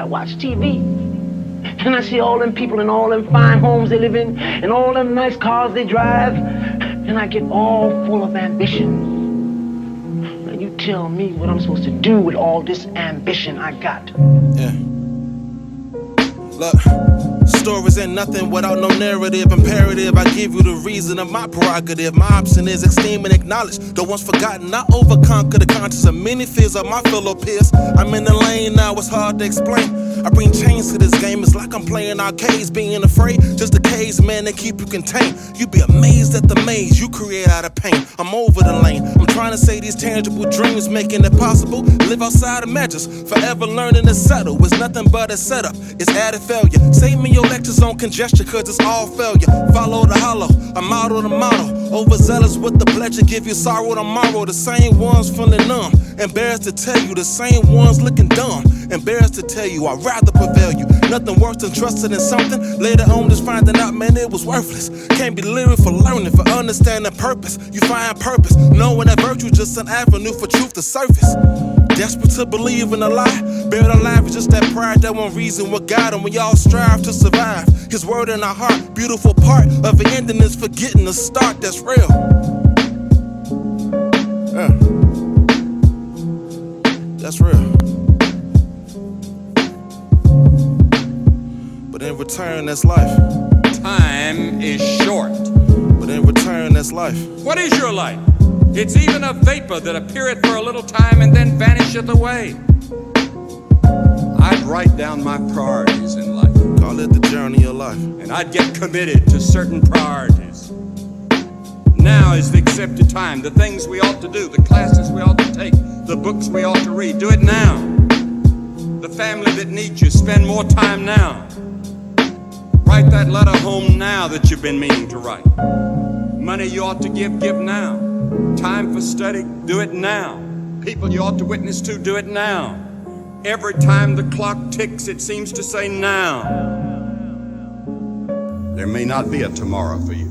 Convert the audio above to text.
watch TV, and I see all them people in all them fine homes they live in, and all them nice cars they drive, and I get all full of ambition. Now you tell me what I'm supposed to do with all this ambition I got. Yeah. Look, stories ain't nothing without no narrative. Imperative, I give you the reason of my prerogative. My option is esteem and acknowledge the once forgotten. I overconquer the conscience of many fears of my fellow peers. I'm in the lane now, it's hard to explain. I bring change to this game, it's like I'm playing arcades. Being afraid, just a cage, man, and keep you contained. You'd be amazed at the maze you create out of pain. I'm over the lane, I'm trying to say these tangible dreams, making it possible. Live outside of measures, forever learning to settle. It's nothing but a setup, it's added failure. Save me your lectures on congestion, cause it's all failure. Follow the hollow, I model the model. Overzealous with the pleasure, give you sorrow tomorrow. The same ones feeling numb, embarrassed to tell you. The same ones looking dumb, embarrassed to tell you. I'd rather prevail you. Nothing worse than trusting in something, later on just finding out, man, it was worthless. Can't be leery for learning, for understanding purpose. You find purpose, knowing that virtue just an avenue for truth to surface. Desperate to believe in a lie, buried alive is just that pride, that one reason what God, and we all strive to survive. His word in our heart, beautiful part of the ending is forgetting the start. That's real. Yeah. That's real. But in return, that's life. Time is short. But in return, that's life. What is your life? It's even a vapor that appeareth for a little time and then vanisheth away. I'd write down my priorities in life. Call it the journey of life. And I'd get committed to certain priorities. Now is the accepted time. The things we ought to do, the classes we ought to take, the books we ought to read. Do it now. The family that needs you, spend more time now. Write that letter home now that you've been meaning to write. Money you ought to give now. Time for study, do it now. People you ought to witness to, do it now. Every time the clock ticks, it seems to say now. There may not be a tomorrow for you.